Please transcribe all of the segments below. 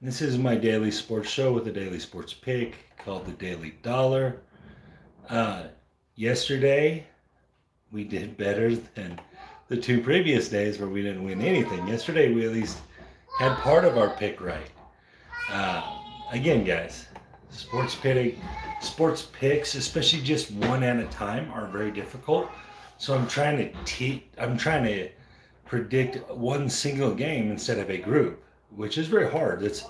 This is my daily sports show with a daily sports pick called the Daily Dollar. Uh, Yesterday, we did better than the two previous days where we didn't win anything. Yesterday, we at least had part of our pick right. Uh, Again, guys, sports picks, especially just one at a time, are very difficult. So I'm trying to predict one single game instead of a group, which is very hard. It's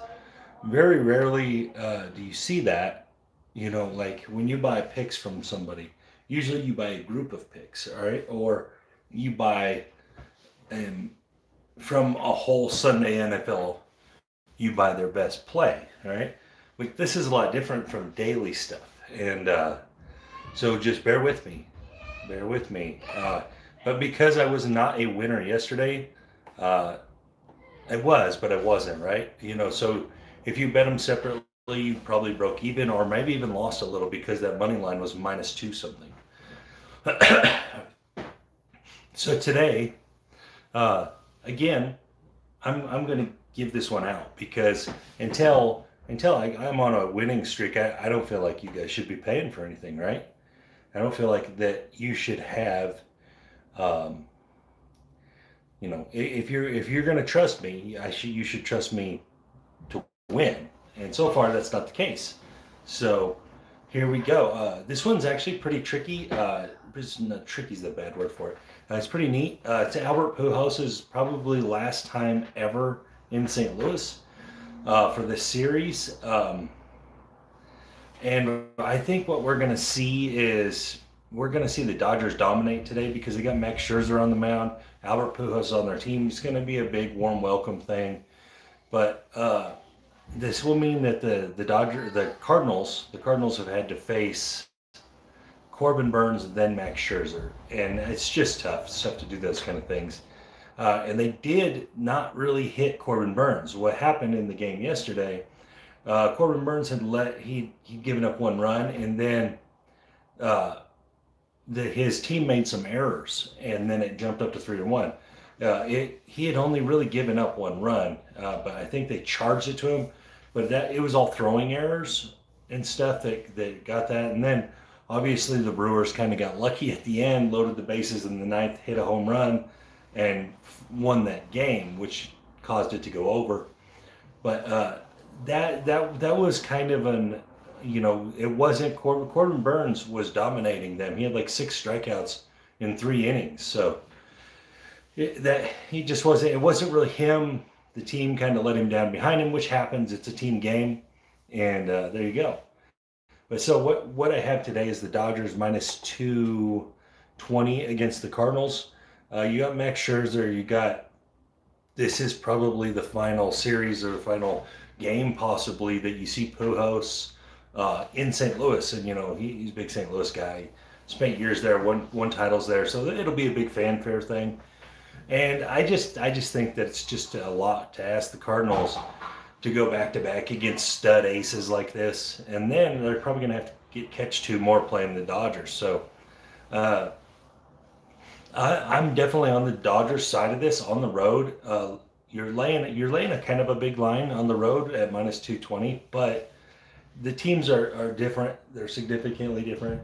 very rarely do you see that. Like when you buy picks from somebody, usually you buy a group of picks, all right, or you buy um, from a whole Sunday NFL, you buy their best play, all right. But this is a lot different from daily stuff, and so just bear with me. But because I was not a winner yesterday, uh, I was, but I wasn't, right? So if you bet them separately, you probably broke even or maybe even lost a little because that money line was -2 something. So today, uh, again, I'm going to give this one out because I'm on a winning streak, I don't feel like you guys should be paying for anything, right? I don't feel like that you should have, um, if you're going to trust me, you should trust me to win. And so far, that's not the case. So here we go. This one's actually pretty tricky. Not tricky is the bad word for it. It's pretty neat. It's Albert Pujols' probably last time ever in St. Louis for this series. And I think what we're going to see is we're going to see the Dodgers dominate today because they got Max Scherzer on the mound. Albert Pujols on their team. It's going to be a big warm welcome thing. But this will mean that the Cardinals have had to face Corbin Burnes and then Max Scherzer, and it's just tough. It's tough to do those kind of things. And they did not really hit Corbin Burnes. What happened in the game yesterday? Corbin Burnes he'd given up one run, and then his team made some errors, and then it jumped up to 3-1. He had only really given up one run, but I think they charged it to him. But it was all throwing errors and stuff that got that. And then obviously the Brewers kind of got lucky at the end, loaded the bases in the ninth, hit a home run, and won that game, which caused it to go over. But that was kind of it wasn't Corbin Burnes was dominating them. He had like 6 strikeouts in 3 innings, so that he just wasn't. It wasn't really him. The team kind of let him down behind him, which happens. It's a team game, and there you go. But so what I have today is the Dodgers -220 against the Cardinals. You got Max Scherzer. This is probably the final series or the final game possibly that you see Pujols in St. Louis, and he's a big St. Louis guy. Spent years there, won titles there, so it'll be a big fanfare thing. And I just think that it's just a lot to ask the Cardinals to go back to back against stud aces like this, and then they're probably going to have to catch 2 more playing the Dodgers. So uh, I'm definitely on the Dodgers side of this on the road. You're laying a kind of a big line on the road at -220, but the teams are different. They're significantly different,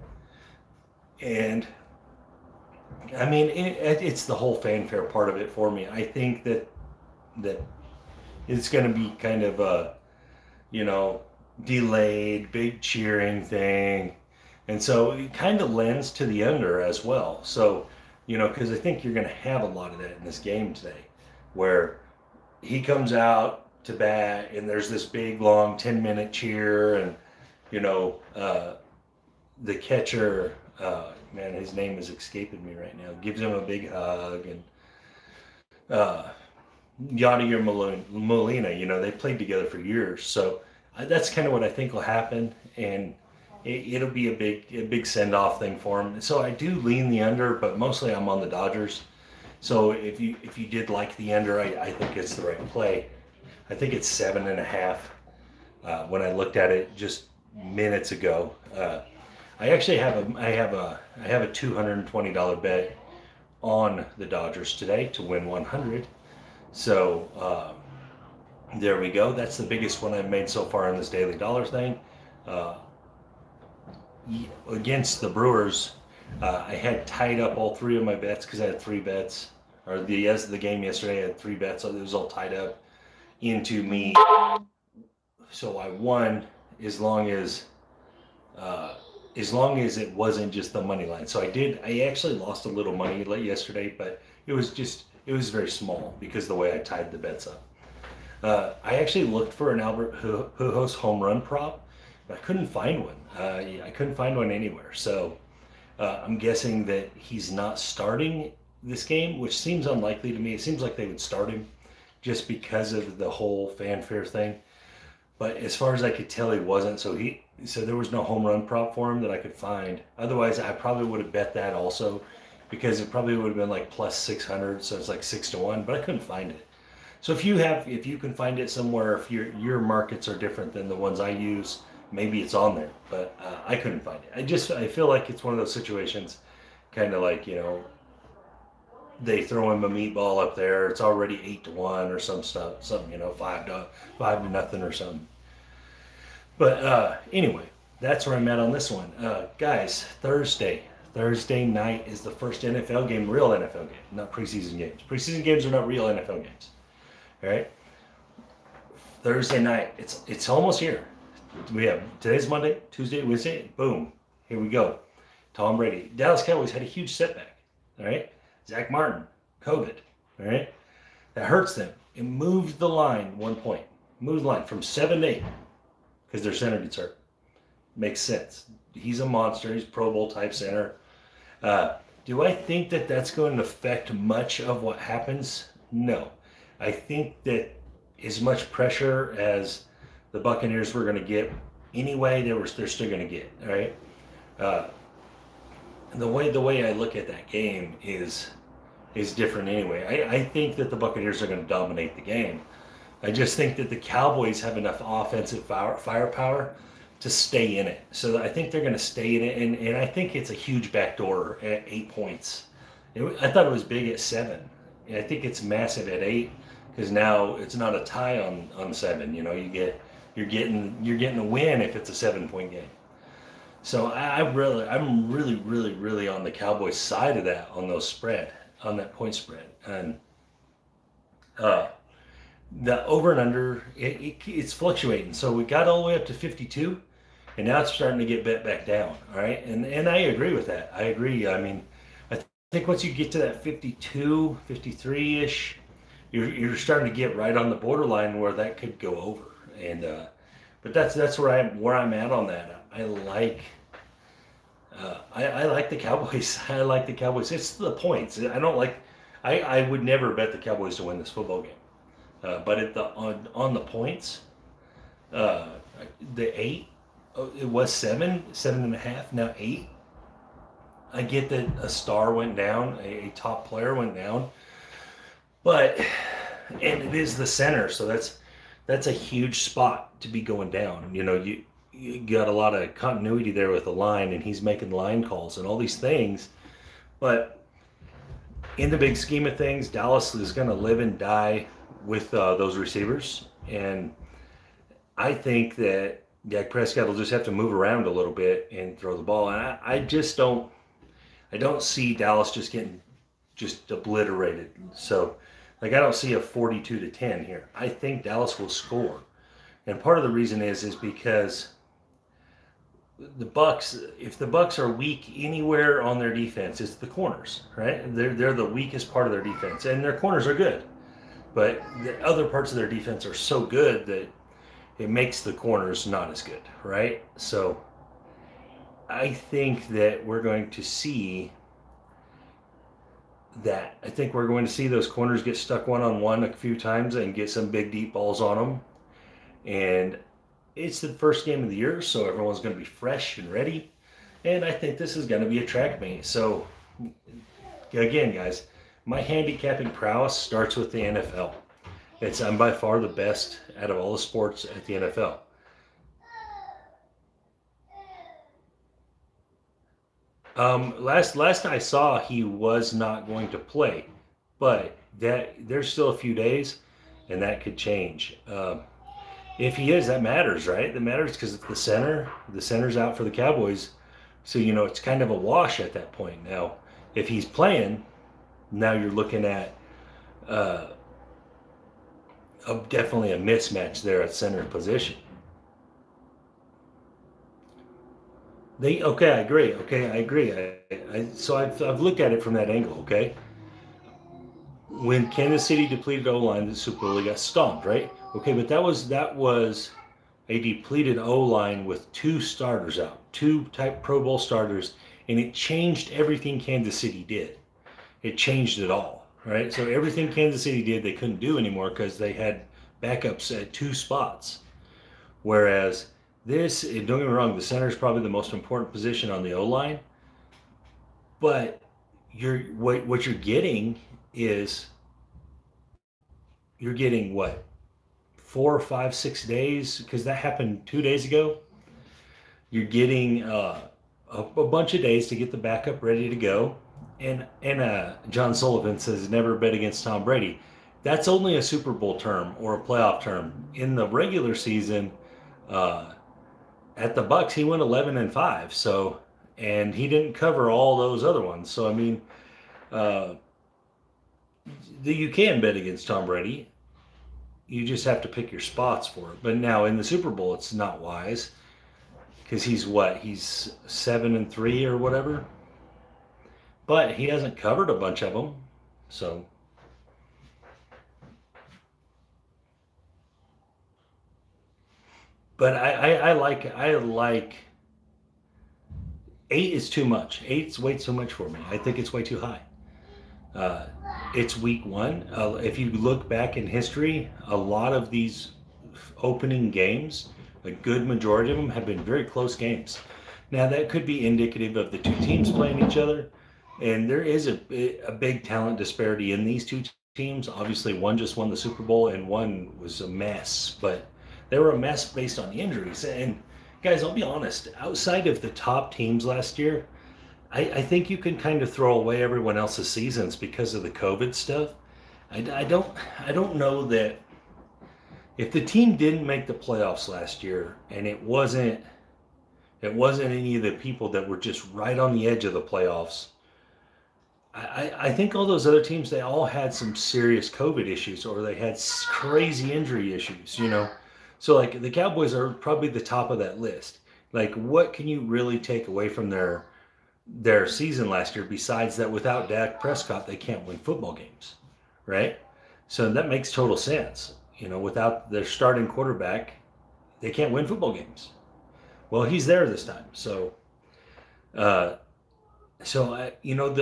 and I mean, it's the whole fanfare part of it for me. I think that it's going to be kind of a, delayed, big cheering thing, and so it kind of lends to the under as well. So, because I think you're going to have a lot of that in this game today, where he comes out to bat and there's this big long 10-minute cheer, and the catcher. Man, his name is escaping me right now. Gives him a big hug, and Yadier Molina. They played together for years, so that's kind of what I think will happen, and it'll be a big send off thing for him. So I do lean the under, but mostly I'm on the Dodgers. So if you did like the under, I think it's the right play. I think it's 7.5. When I looked at it just minutes ago. I actually have a $220 bet on the Dodgers today to win 100. So There we go. That's the biggest one I've made so far on this daily dollar thing. Uh, Against the Brewers, I had tied up all three of my bets because I had three bets. Or the game yesterday, I had three bets, so it was all tied up into me. So I won as long as it wasn't just the money line. So I actually lost a little money yesterday, but it was very small because of the way I tied the bets up. I actually looked for an Albert Pujols home run prop, but I couldn't find one. I couldn't find one anywhere. So I'm guessing that he's not starting this game, which seems unlikely to me. It seems like they would start him just because of the whole fanfare thing. But as far as I could tell, he wasn't. So there was no home run prop for him that I could find. Otherwise, I probably would have bet that also, because it probably would have been like plus 600. So it's like 6-1, but I couldn't find it. So if you can find it somewhere, if your markets are different than the ones I use, maybe it's on there. But I couldn't find it. I feel like it's one of those situations, kind of like, they throw him a meatball up there. It's already 8-1 or some stuff, something, 5-0 or something. But anyway, that's where I'm at on this one. Guys, Thursday night is the first NFL game, real NFL game, not preseason games. Preseason games are not real NFL games. All right. Thursday night, it's almost here. We have today's Monday, Tuesday, Wednesday, boom, here we go. Tom Brady. Dallas Cowboys had a huge setback. All right. Zach Martin, COVID, all right? That hurts them. It moved the line 1 point. Moved the line from 7-8 because their center gets hurt. Makes sense. He's a monster. He's a Pro Bowl type center. Do I think that that's going to affect much of what happens? No. I think that as much pressure as the Buccaneers were going to get anyway, they're still going to get, all right? The way I look at that game is different anyway. I think that the Buccaneers are going to dominate the game. I just think that the Cowboys have enough offensive firepower to stay in it. So I think they're going to stay in it, and I think it's a huge backdoor at 8 points. I thought it was big at 7. And I think it's massive at 8 because now it's not a tie on 7. You're getting a win if it's a 7-point game. So I'm really on the Cowboys side of that on that point spread. And the over and under, it's fluctuating. So we got all the way up to 52, and now it's starting to get bet back down. All right, and I agree with that. I agree. I mean, I think once you get to that 52, 53-ish, you're starting to get right on the borderline where that could go over. And but that's where I'm at on that. I like the Cowboys. I like the Cowboys. It's the points. I would never bet the Cowboys to win this football game. But on the points, the 8, it was 7.5, now 8. I get that a star went down, a top player went down, and it is the center, so that's a huge spot to be going down. You got a lot of continuity there with the line, and he's making line calls and all these things. But in the big scheme of things, Dallas is going to live and die with those receivers. And I think that Dak Prescott will just have to move around a little bit and throw the ball. And I don't see Dallas just getting obliterated. So, I don't see a 42-10 here. I think Dallas will score. And part of the reason is because the Bucks, if the Bucks are weak anywhere on their defense, it's the corners, right? They're the weakest part of their defense, and their corners are good, but the other parts of their defense are so good that it makes the corners not as good, right? So I think that we're going to see that. I think we're going to see those corners get stuck one-on-one a few times and get some big deep balls on them. And it's the first game of the year, so everyone's going to be fresh and ready. And I think this is going to be a track meet. So, again, guys, my handicapping prowess starts with the NFL. I'm by far the best out of all the sports at the NFL. Last I saw, he was not going to play, but there's still a few days. and that could change. If he is, that matters, right? That matters because the center's out for the Cowboys, so it's kind of a wash at that point. Now, if he's playing, now you're looking at definitely a mismatch there at center position. Okay, I agree. Okay, I agree. So I've looked at it from that angle. Okay, when Kansas City depleted O-line, the Super Bowl, they got stomped, right? Okay, but that was a depleted O-line with two starters out, two type Pro Bowl starters, and it changed everything Kansas City did. It changed it all, right? So everything Kansas City did, they couldn't do anymore because they had backups at two spots. Whereas this, and don't get me wrong, the center is probably the most important position on the O-line, but what you're getting is you're getting what, 4, 5, 6 days, because that happened 2 days ago. You're getting a bunch of days to get the backup ready to go. And John Sullivan says never bet against Tom Brady. That's only a Super Bowl term or a playoff term. In the regular season, at the Bucks, he went 11-5. So, and he didn't cover all those other ones. So I mean, you can bet against Tom Brady. You just have to pick your spots for it. But now in the Super Bowl, it's not wise because he's 7-3 or whatever. But he hasn't covered a bunch of them, so. But I like 8 is too much. 8's way too much for me. I think it's way too high. It's week 1. If you look back in history, a lot of these opening games, a good majority of them have been very close games. Now that could be indicative of the two teams playing each other. And there is a big talent disparity in these two teams. Obviously, one just won the Super Bowl and one was a mess. But they were a mess based on injuries. And guys, I'll be honest, outside of the top teams last year, I think you can kind of throw away everyone else's seasons because of the COVID stuff. I don't know that if the team didn't make the playoffs last year and it wasn't any of the people that were just right on the edge of the playoffs, I think all those other teams, they all had some serious COVID issues or they had crazy injury issues, So like the Cowboys are probably the top of that list. Like what can you really take away from their season last year besides that without Dak Prescott, they can't win football games, right? So that makes total sense. Without their starting quarterback, they can't win football games. Well, he's there this time. So, the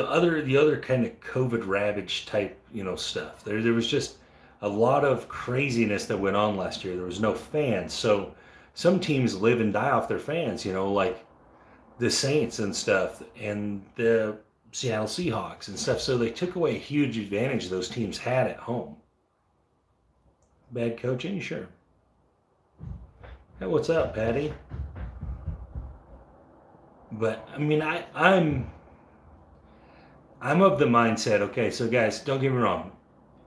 other kind of COVID ravage type, stuff. There was just a lot of craziness that went on last year. There was no fans. So some teams live and die off their fans, like the Saints and stuff and the Seattle Seahawks and stuff. So they took away a huge advantage those teams had at home. Bad coaching? Sure. Hey, what's up, Patty? But I mean, I'm of the mindset. Okay, so guys, don't get me wrong.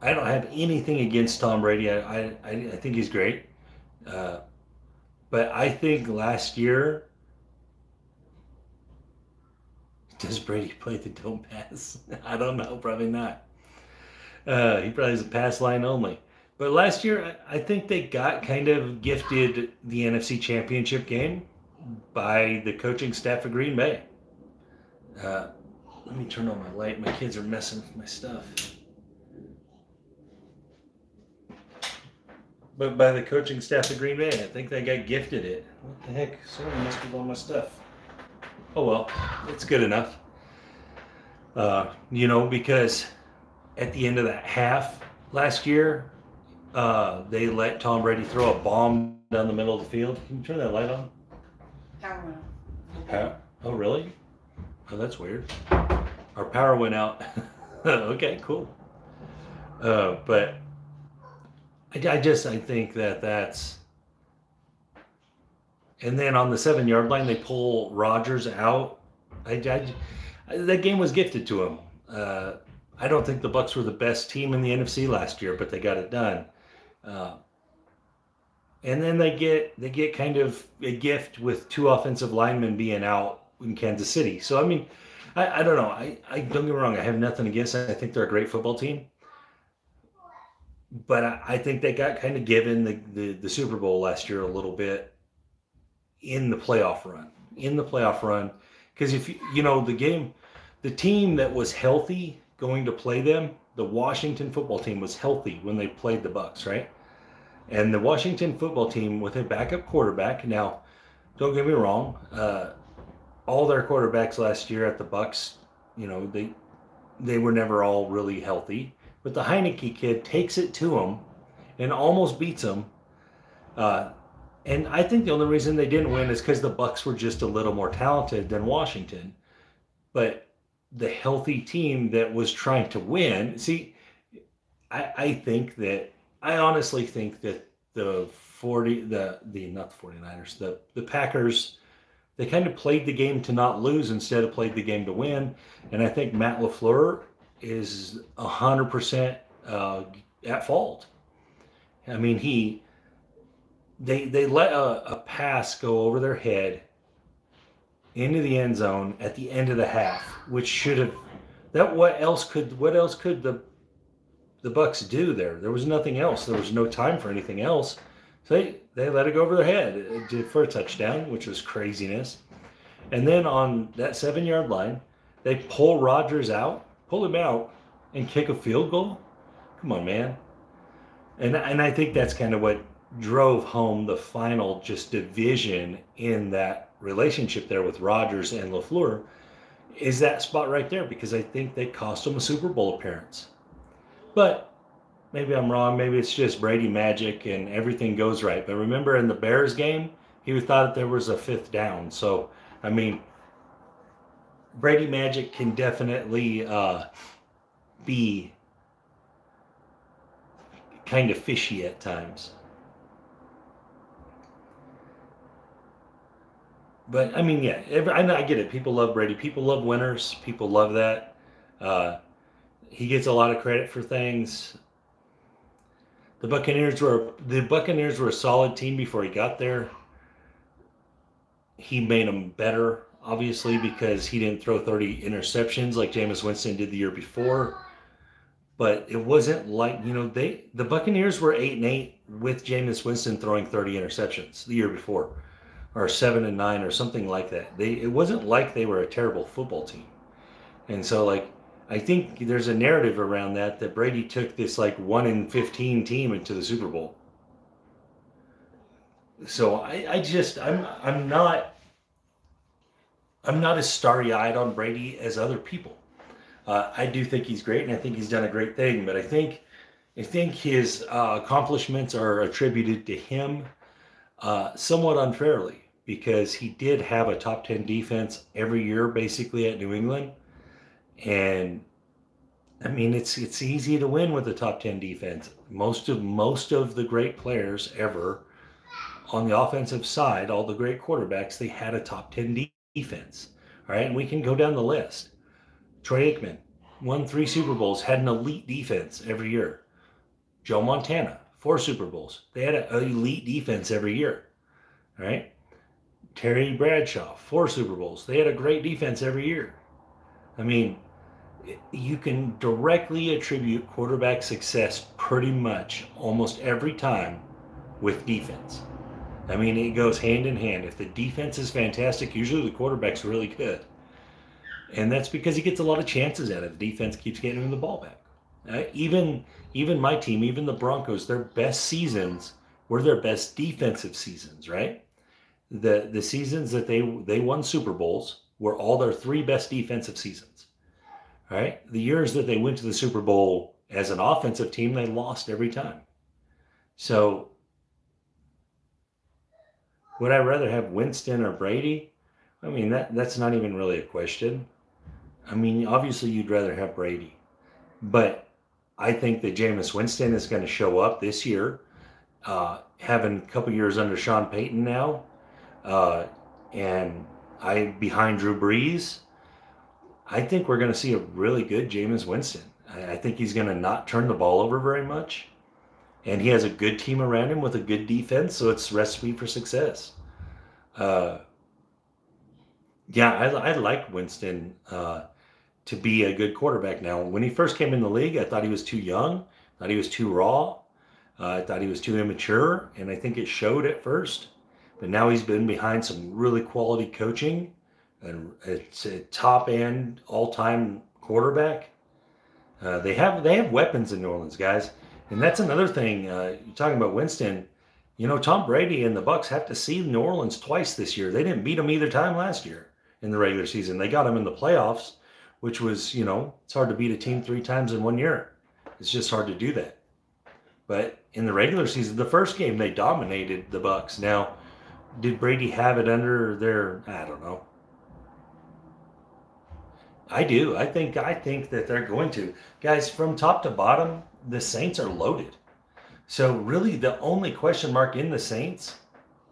I don't have anything against Tom Brady. I think he's great. But I think last year, does Brady play the don't pass? I don't know. Probably not. He probably is a pass line only. But last year, I think they got kind of gifted the NFC Championship game by the coaching staff of Green Bay. Let me turn on my light. My kids are messing with my stuff. But by the coaching staff of Green Bay, I think they got gifted it. What the heck? Someone messed with all my stuff. Oh well, it's good enough. Because at the end of that half last year, they let Tom Brady throw a bomb down the middle of the field. Can you turn that light on? Power went out. Oh, really? Oh, that's weird. Our power went out. Okay, cool. But I think that's. And then on the 7-yard line, they pull Rodgers out. That game was gifted to him. I don't think the Bucs were the best team in the NFC last year, but they got it done. Uh, and then they get kind of a gift with two offensive linemen being out in Kansas City. So I mean, I don't know. I don't get me wrong. I have nothing against it. I think they're a great football team. But I think they got kind of given the Super Bowl last year a little bit in the playoff run. In the playoff run, because if you know the team that was healthy going to play them, the Washington football team was healthy when they played the Bucs, right? And the Washington football team with a backup quarterback. Now, don't get me wrong, all their quarterbacks last year at the Bucs, you know, they were never all really healthy. But the Heineke kid takes it to him and almost beats him. And I think the only reason they didn't win is because the Bucs were just a little more talented than Washington. But the healthy team that was trying to win, see, I honestly think that the not the 49ers, the Packers, they kind of played the game to not lose instead of played the game to win. And I think Matt LaFleur is 100% at fault. I mean, they let a pass go over their head into the end zone at the end of the half, which should have what else could the Bucs do there? There was nothing else. There was no time for anything else. So they let it go over their head for a touchdown, which was craziness. And then on that 7-yard line, they pull him out, and kick a field goal. Come on, man. And I think that's kind of what drove home the final just division in that relationship there with Rodgers and LaFleur, is that spot right there, because I think they cost him a Super Bowl appearance. But maybe I'm wrong. Maybe it's just Brady magic and everything goes right. But remember in the Bears game, he thought there was a 5th down. So, I mean, Brady magic can definitely be kind of fishy at times. But, I mean, yeah, I get it. People love Brady. People love winners. People love that. He gets a lot of credit for things. The Buccaneers were a solid team before he got there. He made them better, obviously, because he didn't throw 30 interceptions like Jameis Winston did the year before. But it wasn't like, you know, the Buccaneers were 8-8 with Jameis Winston throwing 30 interceptions the year before, or 7-9 or something like that. It wasn't like they were a terrible football team. And so, like, I think there's a narrative around that Brady took this like 1-15 team into the Super Bowl. So I'm not as starry-eyed on Brady as other people. I do think he's great, and I think he's done a great thing. But I think his accomplishments are attributed to him somewhat unfairly, because he did have a top 10 defense every year basically at New England. And I mean, it's easy to win with a top 10 defense. Most of the great players ever on the offensive side, all the great quarterbacks, they had a top 10 defense. All right, and we can go down the list. Troy Aikman won 3 Super Bowls, had an elite defense every year. Joe Montana, 4 Super Bowls. They had an elite defense every year. All right. Terry Bradshaw, 4 Super Bowls. They had a great defense every year. I mean, you can directly attribute quarterback success pretty much almost every time with defense. I mean, it goes hand in hand. If the defense is fantastic, usually the quarterback's really good. And that's because he gets a lot of chances at it. The defense keeps getting him the ball back. Even my team, even the Broncos, their best seasons were their best defensive seasons, right? The seasons that they won Super Bowls were all their 3 best defensive seasons. All right? The years that they went to the Super Bowl as an offensive team, they lost every time. So would I rather have Winston or Brady? I mean, that's not even really a question. I mean, obviously you'd rather have Brady. But I think that Jameis Winston is going to show up this year, having a couple years under Sean Payton now, and behind Drew Brees. I think we're going to see a really good Jameis Winston. I think he's going to not turn the ball over very much. and he has a good team around him with a good defense, so it's recipe for success. Uh, yeah, I like Winston to be a good quarterback now. When he first came in the league, I thought he was too young, thought he was too raw, I thought he was too immature, and I think it showed at first. But now he's been behind some really quality coaching, and it's a top end all time quarterback. They have weapons in New Orleans, guys, and that's another thing. You're talking about Winston. You know, Tom Brady and the Bucks have to see New Orleans twice this year. They didn't beat them either time last year in the regular season. They got them in the playoffs, which was, it's hard to beat a team 3 times in 1 year. It's just hard to do that. But in the regular season, the first game they dominated the Bucks. Now, did Brady have it under their? I don't know. I do. I think that they're going to. Guys, from top to bottom, the Saints are loaded. So really the only question mark in the Saints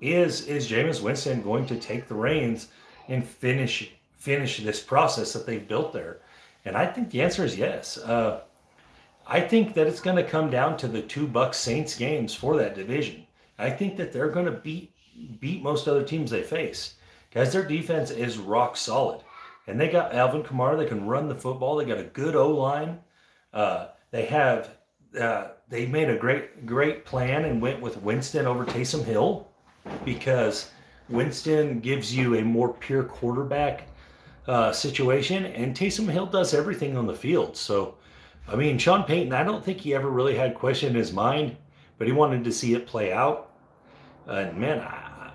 is Jameis Winston going to take the reins and finish this process that they've built there? And I think the answer is yes. I think that it's going to come down to the 2 Bucks Saints games for that division. I think that they're going to beat most other teams they face. Guys, their defense is rock solid. And they got Alvin Kamara that can run the football. They got a good O-line. They made a great plan and went with Winston over Taysom Hill because Winston gives you a more pure quarterback situation, and Taysom Hill does everything on the field. So, I mean, Sean Payton, I don't think he ever really had question in his mind, but he wanted to see it play out. And man,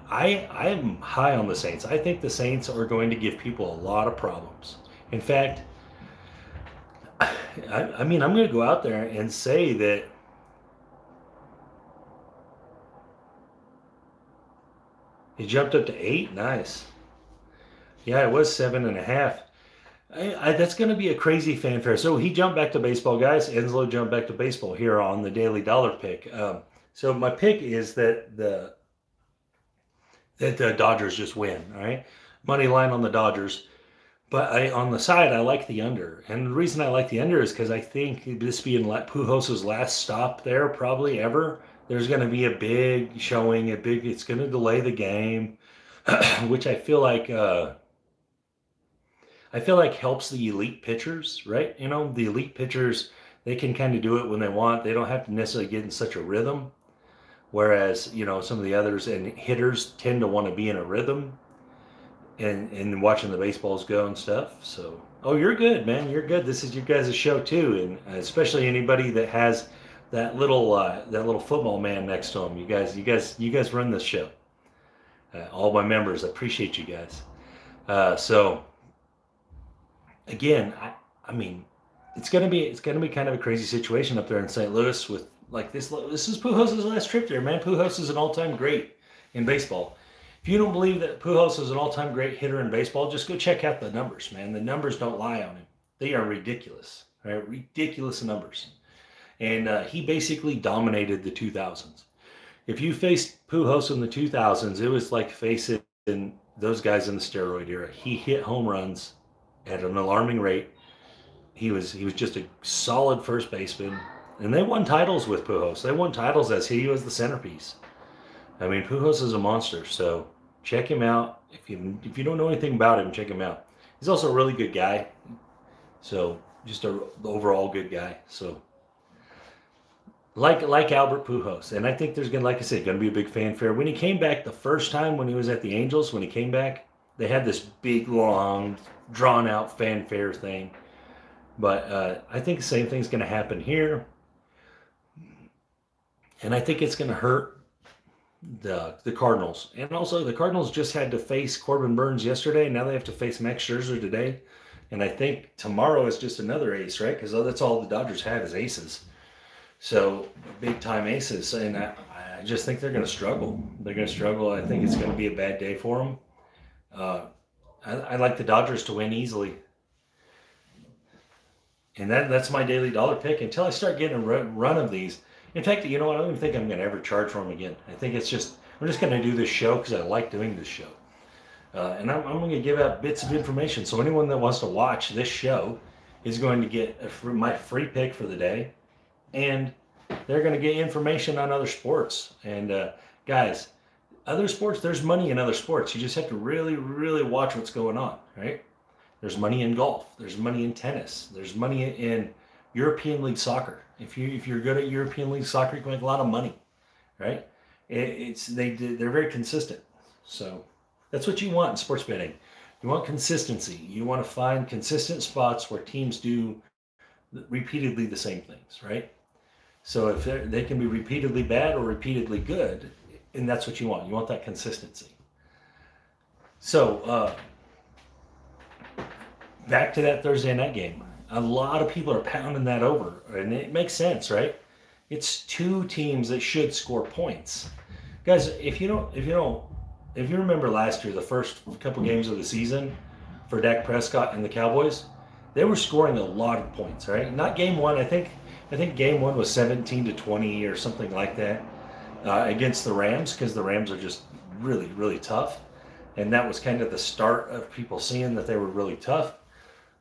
I am high on the Saints. I think the Saints are going to give people a lot of problems. In fact, I mean, I'm going to go out there and say that he jumped up to 8. Nice. Yeah, it was 7.5. That's going to be a crazy fanfare. So he jumped back to baseball, guys. Enslow jumped back to baseball here on the Daily Dollar pick. So my pick is that the Dodgers just win. All right, money line on the Dodgers. But on the side, I like the under. And the reason I like the under is because I think this being Pujols' last stop there, probably ever, there's going to be a big showing, it's going to delay the game, which I feel like helps the elite pitchers, right? The elite pitchers, they can kind of do it when they want. They don't have to necessarily get in such a rhythm. Whereas, some of the others and hitters tend to want to be in a rhythm. And watching the baseballs go and stuff. So, oh, you're good, man. You're good. This is your guys' show too, and especially anybody that has that little football man next to them. You guys run this show. All my members, I appreciate you guys. So, again, I mean, it's gonna be kind of a crazy situation up there in St. Louis with like this. This is Pujols' last trip there, man. Pujols is an all-time great in baseball. If you don't believe that Pujols is an all-time great hitter in baseball, just go check out the numbers, man. The numbers don't lie on him. They are ridiculous, right? Ridiculous numbers. And he basically dominated the 2000s. If you faced Pujols in the 2000s, it was like facing those guys in the steroid era. He hit home runs at an alarming rate. He was just a solid first baseman. And they won titles with Pujols. They won titles as he was the centerpiece. I mean, Pujols is a monster, so check him out. If you don't know anything about him, check him out. He's also a really good guy. So just a overall good guy. So like Albert Pujols, and I think there's gonna, like I said, gonna be a big fanfare. When he came back the first time when he was at the Angels, when he came back, they had this big, long, drawn out fanfare thing. But I think the same thing's gonna happen here, and I think it's gonna hurt the Cardinals. And also the Cardinals just had to face Corbin Burns yesterday. Now they have to face Max Scherzer today. And I think tomorrow is just another ace, right? Because that's all the Dodgers have is aces. So big time aces. And I just think they're going to struggle. They're going to struggle. I think it's going to be a bad day for them. I like the Dodgers to win easily. And that's my daily dollar pick until I start getting a run of these. In fact, you know what? I don't even think I'm going to ever charge for them again. I think I'm just going to do this show because I like doing this show. And I'm going to give out bits of information. So anyone that wants to watch this show is going to get my free pick for the day and They're going to get information on other sports. And guys, other sports, there's money in other sports. You just have to really, really watch what's going on, right? There's money in golf. There's money in tennis. There's money in European League soccer. If you're good at European League soccer, you can make a lot of money, right? They're very consistent. So that's what you want in sports betting. You want consistency. You want to find consistent spots where teams do repeatedly the same things, right? So if they can be repeatedly bad or repeatedly good, and that's what you want. You want that consistency. So back to that Thursday night game. A lot of people are pounding that over, and it makes sense, right? It's two teams that should score points. Guys, if you remember last year, the first couple games of the season for Dak Prescott and the Cowboys, they were scoring a lot of points, right? Not game one. I think game one was 17-20 or something like that against the Rams, because the Rams are just really, really tough. And that was kind of the start of people seeing that they were really tough.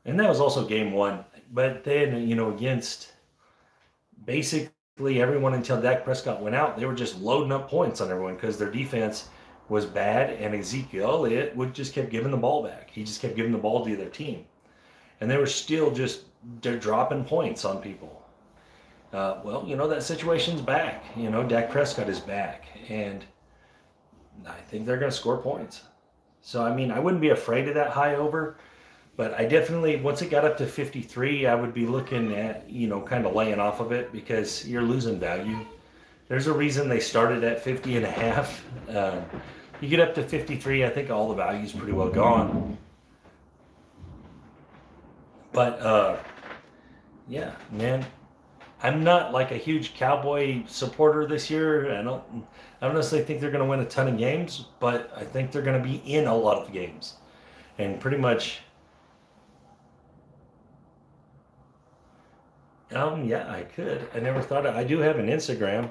And that was also game one. But then, against basically everyone until Dak Prescott went out, they were just loading up points on everyone because their defense was bad, and Ezekiel Elliott just kept giving the ball back. He just kept giving the ball to their team. And they were still they're dropping points on people. Well, that situation's back. Dak Prescott is back, and I think they're going to score points. So, I wouldn't be afraid of that high over, but I definitely, once it got up to 53, I would be looking at, kind of laying off of it, because you're losing value. There's a reason they started at 50.5. You get up to 53, I think all the value's pretty well gone. But, yeah, man, I'm not like a huge Cowboy supporter this year. I don't necessarily think they're going to win a ton of games, but I think they're going to be in a lot of games. And pretty much, yeah, I could. I never thought I do have an Instagram.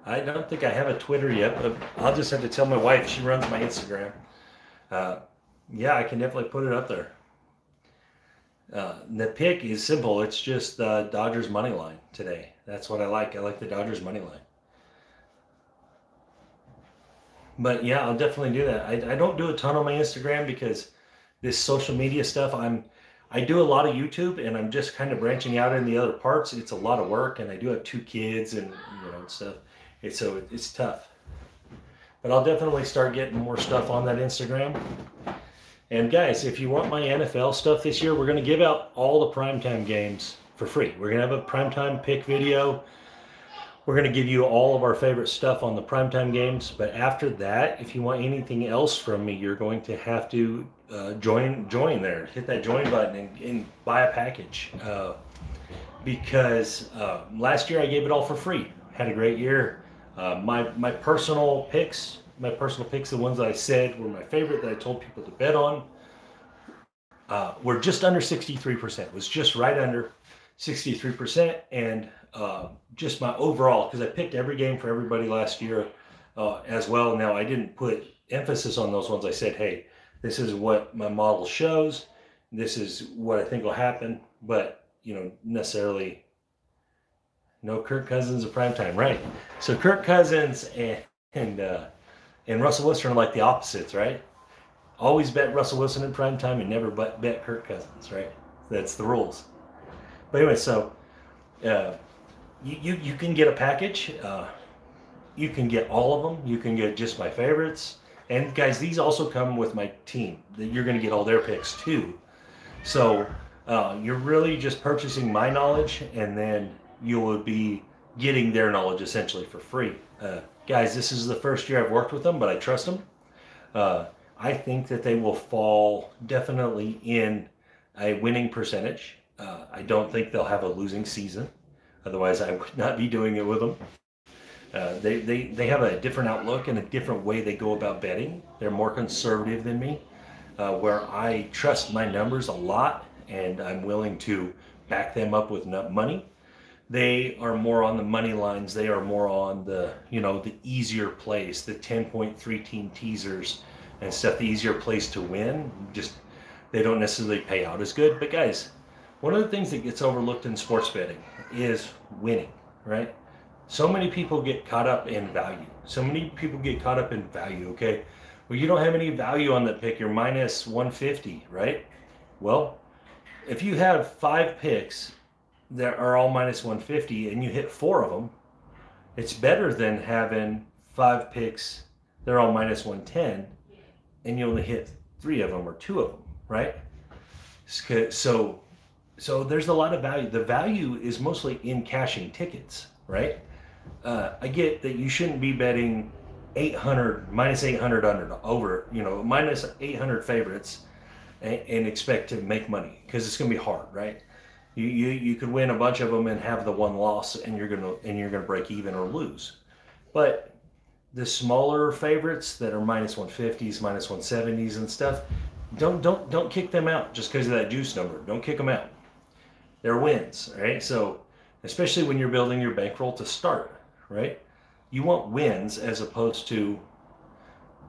I don't think I have a Twitter yet, but I'll just have to tell my wife. She runs my Instagram. Yeah, I can definitely put it up there. The pick is simple. It's just the Dodgers money line today. That's what I like. I like the Dodgers money line. But yeah, I'll definitely do that. I don't do a ton on my Instagram because this social media stuff, I do a lot of YouTube, and I'm just kind of branching out in the other parts. It's a lot of work, and I do have 2 kids and stuff. So it's tough. But I'll definitely start getting more stuff on that Instagram. And guys, if you want my NFL stuff this year, we're going to give out all the primetime games for free. We're going to have a primetime pick video. We're going to give you all of our favorite stuff on the primetime games. But after that, if you want anything else from me, you're going to have to join there. Hit that join button and buy a package. Because last year I gave it all for free. Had a great year. My personal picks, the ones that I said were my favorite that I told people to bet on, were just under 63%. It was just right under 63%. And just my overall, because I picked every game for everybody last year as well. Now, I didn't put emphasis on those ones. I said, hey, this is what my model shows. This is what I think will happen. But, necessarily no Kirk Cousins at primetime, right? So Kirk Cousins and Russell Wilson are like the opposites, right? Always bet Russell Wilson in primetime and never bet Kirk Cousins, right? That's the rules. But anyway, so you can get a package. You can get all of them. You can get just my favorites. And guys, these also come with my team. You're going to get all their picks too. So you're really just purchasing my knowledge, and then you will be getting their knowledge essentially for free. Guys, this is the first year I've worked with them, but I trust them. I think that they will fall definitely in a winning percentage. I don't think they'll have a losing season. Otherwise, I would not be doing it with them. They have a different outlook and a different way they go about betting. They're more conservative than me, where I trust my numbers a lot, and I'm willing to back them up with money. They are more on the money lines. They are more on the easier plays, the 10.3 team teasers and stuff, the easier place to win. Just, they don't necessarily pay out as good. But guys, one of the things that gets overlooked in sports betting is winning, right? So many people get caught up in value. So many people get caught up in value, okay? Well, you don't have any value on that pick. You're minus 150, right? Well, if you have 5 picks that are all minus 150 and you hit 4 of them, it's better than having 5 picks that are all minus 110 and you only hit 3 of them or 2 of them, right? So there's a lot of value. The value is mostly in cashing tickets, right? I get that you shouldn't be betting 800 minus 800 under over, minus 800 favorites and expect to make money, because it's going to be hard, right? You could win a bunch of them and have the one loss, and you're gonna break even or lose. But the smaller favorites that are minus 150s, minus 170s and stuff, don't kick them out just because of that juice number. Don't kick them out. They're wins, right? So especially when you're building your bankroll to start, right? You want wins as opposed to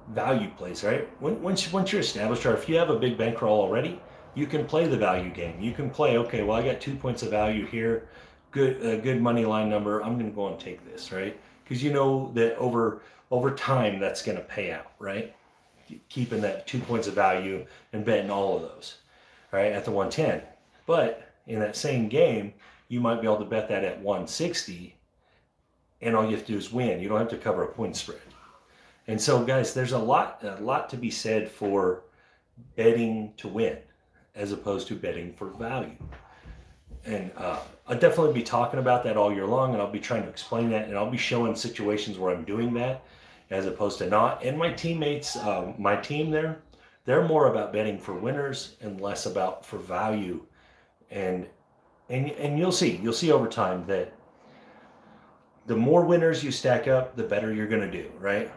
value plays, right? Once you're established, or if you have a big bankroll already, you can play the value game. You can play, okay, well, I got 2 points of value here, good money line number. I'm going to go and take this, right? Because you know that over time that's going to pay out, right? Keeping that 2 points of value and betting all of those, right, at the 110. But in that same game, you might be able to bet that at 160, and all you have to do is win. You don't have to cover a point spread. And so, guys, there's a lot to be said for betting to win as opposed to betting for value. And I'll definitely be talking about that all year long, and I'll be trying to explain that, and I'll be showing situations where I'm doing that as opposed to not. And my teammates, my team there, they're more about betting for winners and less about for value. And you'll see over time that the more winners you stack up, the better you're going to do, right?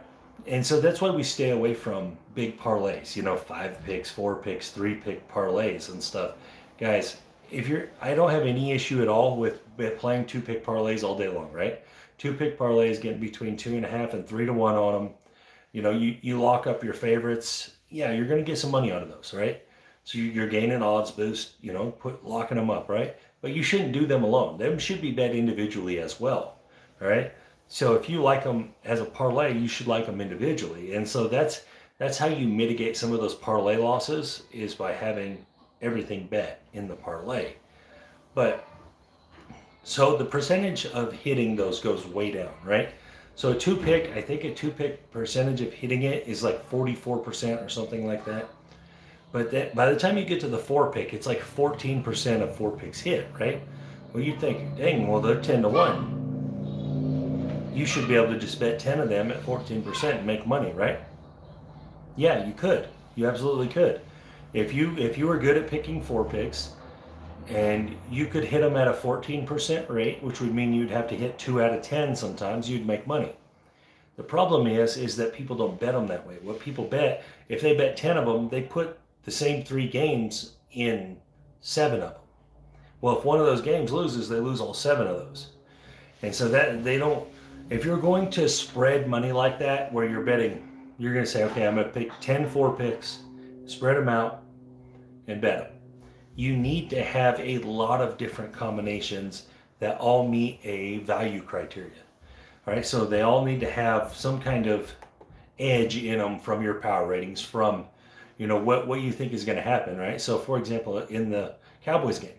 And so that's why we stay away from big parlays, 5 picks, 4 picks, 3 pick parlays and stuff. Guys, I don't have any issue at all with playing 2 pick parlays all day long, right? 2 pick parlays, getting between 2.5 and 3 to 1 on them. You lock up your favorites. Yeah, you're going to get some money out of those, right? So you're gaining odds boost, locking them up, right? But you shouldn't do them alone. Them should be bet individually as well, all right? So if you like them as a parlay, you should like them individually. And so that's how you mitigate some of those parlay losses, is by having everything bet in the parlay. But so the percentage of hitting those goes way down, right? So a 2-pick, I think a 2-pick percentage of hitting it is like 44% or something like that. But that, by the time you get to the 4-pick, it's like 14% of 4 picks hit, right? Well, you think, dang, well, they're 10 to 1. You should be able to just bet 10 of them at 14% and make money, right? Yeah, you could. You absolutely could. If you were good at picking 4 picks, and you could hit them at a 14% rate, which would mean you'd have to hit 2 out of 10 sometimes, you'd make money. The problem is that people don't bet them that way. What people bet, if they bet 10 of them, they put the same 3 games in 7 of them. Well, if one of those games loses, they lose all 7 of those. And so that they don't, if you're going to spread money like that, where you're betting, you're going to say, okay, I'm going to pick 10 4 picks, spread them out, and bet them. You need to have a lot of different combinations that all meet a value criteria. All right, so they all need to have some kind of edge in them from your power ratings, from what you think is going to happen, right? So for example, in the Cowboys game,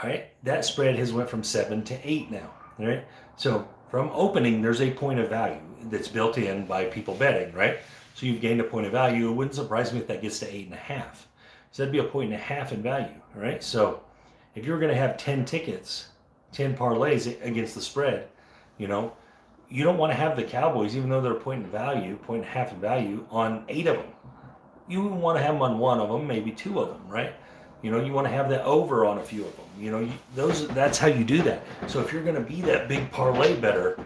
all right, that spread has went from 7 to 8 now, all right? So from opening, there's a point of value that's built in by people betting, right? So you've gained a point of value. It wouldn't surprise me if that gets to 8.5. So that'd be a 1.5 in value, all right? So if you're going to have 10 tickets, 10 parlays against the spread, you don't want to have the Cowboys, even though they're a 1.5 in value, on 8 of them. You want to have them on 1 of them, maybe 2 of them, right? You want to have that over on a few of them. That's how you do that. So if you're going to be that big parlay better,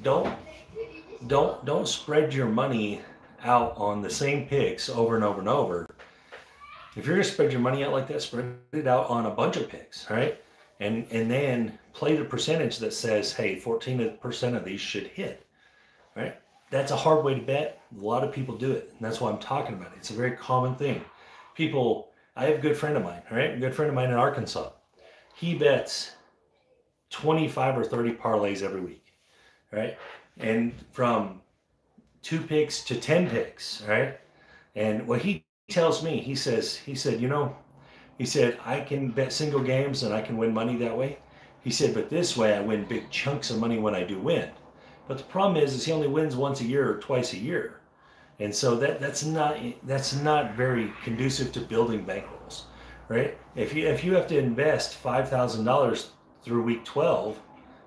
don't spread your money out on the same picks over and over and over. If you're going to spread your money out like that, spread it out on a bunch of picks, right? And then play the percentage that says, hey, 14% of these should hit, right? That's a hard way to bet. A lot of people do it, and that's why I'm talking about it. It's a very common thing. I have a good friend of mine, right? A good friend of mine in Arkansas. He bets 25 or 30 parlays every week, right? And from 2 picks to 10 picks, right? And what he tells me, he said, I can bet single games and I can win money that way. He said, but this way I win big chunks of money when I do win. But the problem is he only wins once a year or twice a year. And so that's not very conducive to building bankrolls, right? If you have to invest $5,000 through week 12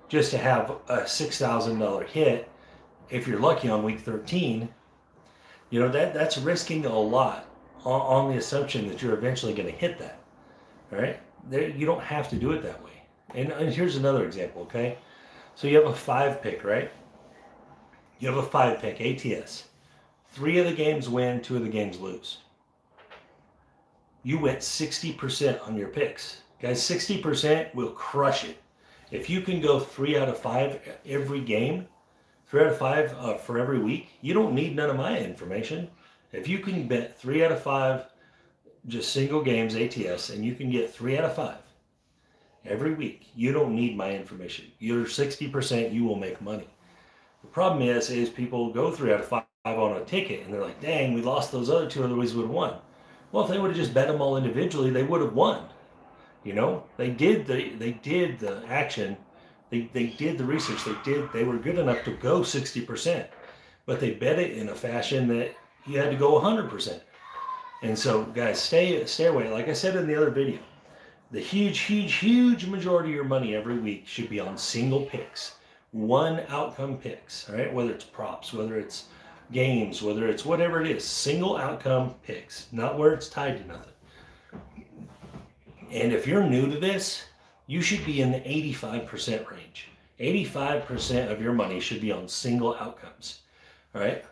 just to have a $6,000 hit, if you're lucky on week 13, that's risking a lot on the assumption that you're eventually going to hit that, all right? You don't have to do it that way. And here's another example, okay? So you have a 5 pick, right? You have a 5 pick, ATS. 3 of the games win, 2 of the games lose. You went 60% on your picks. Guys, 60% will crush it. If you can go 3 out of 5 every game, 3 out of 5 for every week, you don't need none of my information. If you can bet 3 out of 5, just single games, ATS, and you can get 3 out of 5 every week, you don't need my information. You're 60%, you will make money. The problem is people go 3 out of 5 on a ticket and they're like, dang, we lost those other 2, otherwise we would have won. Well, if they would have just bet them all individually, they would have won. They did the action, they did the research, they were good enough to go 60%, but they bet it in a fashion that you had to go 100%. And so guys, stay away. Like I said in the other video, the huge majority of your money every week should be on single picks, 1 outcome picks, all right? Whether it's props, whether it's games, whether it's whatever it is, single outcome picks, not where it's tied to nothing. And if you're new to this, you should be in the 85% range. 85% of your money should be on single outcomes, all right?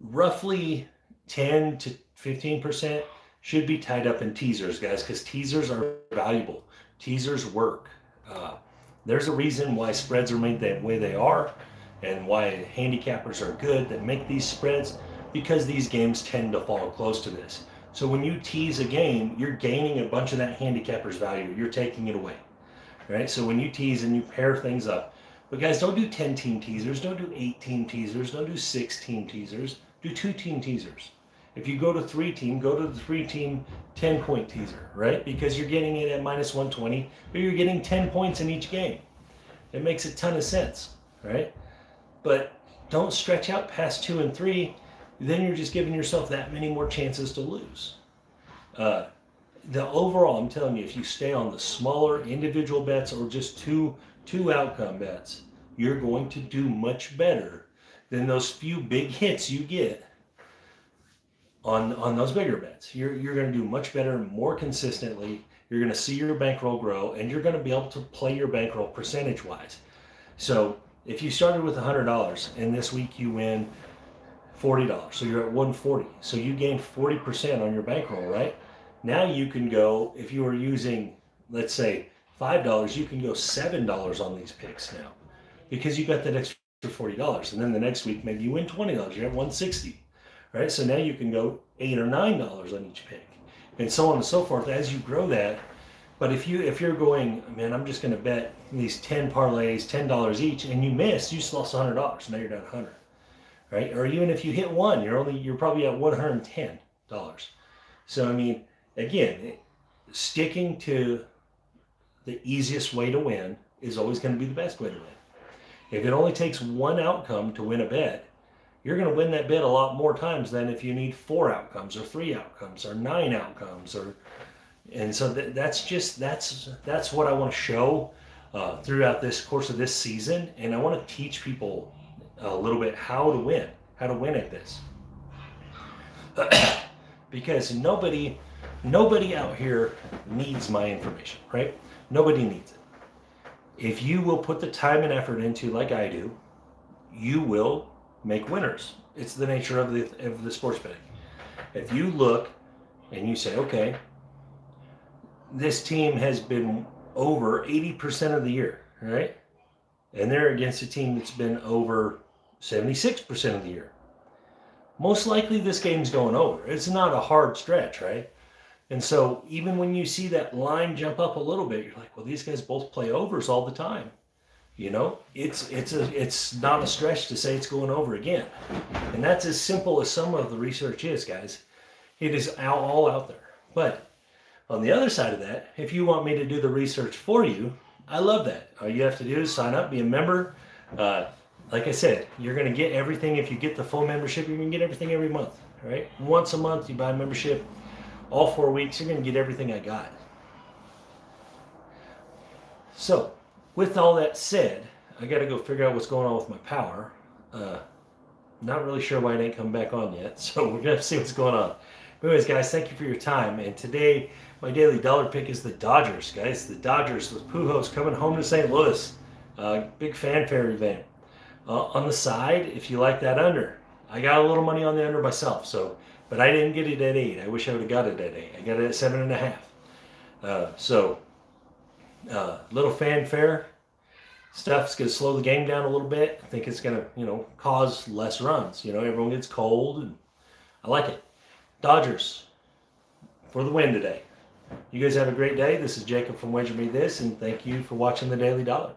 Roughly 10 to 15% should be tied up in teasers, guys, because teasers are valuable. Teasers work. There's a reason why spreads are made the way they are and why handicappers are good that make these spreads, because these games tend to fall close to this. So when you tease a game, you're gaining a bunch of that handicapper's value. You're taking it away, right? So when you tease and you pair things up, but guys, don't do 10-team teasers, don't do 8-team teasers, don't do 6-team teasers, do 2-team teasers. If you go to 3-team, go to the 3-team 10-point teaser, right? Because you're getting it at -120, but you're getting 10 points in each game. It makes a ton of sense, right? But don't stretch out past 2 and 3. Then you're just giving yourself that many more chances to lose. The overall, I'm telling you, if you stay on the smaller individual bets or just two outcome bets, you're going to do much better than those few big hits you get on those bigger bets. You're going to do much better, more consistently. You're going to see your bankroll grow, and you're going to be able to play your bankroll percentage-wise. So if you started with $100 and this week you win $40, so you're at 140. So you gained 40% on your bankroll, right? Now you can go, if you were using, let's say, $5, you can go $7 on these picks now because you got that extra $40. And then the next week, maybe you win $20, you're at 160, right? So now you can go $8 or $9 on each pick and so on and so forth as you grow that. But if you're going, man, I'm just going to bet these 10 parlays, $10 each, and you miss, you just lost $100. Now you're down 100, right? Or even if you hit one, you're probably at $110. So I mean, again, sticking to the easiest way to win is always going to be the best way to win. If it only takes one outcome to win a bet, you're going to win that bet a lot more times than if you need 4 outcomes or 3 outcomes or 9 outcomes. And so that's what I want to show throughout this course of this season. And I want to teach people a little bit how to win at this. Because nobody out here needs my information, right? Nobody needs it. If you will put the time and effort into, like I do, you will make winners. It's the nature of the sports betting. If you look and you say, okay, this team has been over 80% of the year, right? And they're against a team that's been over 76% of the year. Most likely this game's going over. It's not a hard stretch, right? And so even when you see that line jump up a little bit, you're like, well, these guys both play overs all the time. You know, it's not a stretch to say it's going over again. And that's as simple as some of the research is, guys. It is all out there. But on the other side of that, if you want me to do the research for you, I love that. All you have to do is sign up, be a member. Like I said, you're going to get everything. If you get the full membership, you're going to get everything every month, right? Once a month, you buy a membership. All 4 weeks, you're going to get everything I got. So, with all that said, I got to go figure out what's going on with my power. Not really sure why it ain't come back on yet, so we're going to have to see what's going on. But anyways, guys, thank you for your time. And today, my daily dollar pick is the Dodgers, guys. The Dodgers with Pujols coming home to St. Louis. Big fanfare event. On the side, if you like that under, I got a little money on the under myself, so... But I didn't get it at 8. I wish I would have got it at 8. I got it at 7.5. Little fanfare. Stuff's going to slow the game down a little bit. I think it's going to, cause less runs. Everyone gets cold, and I like it. Dodgers for the win today. You guys have a great day. This is Jacob from Wager Me This, and thank you for watching the Daily Dollar.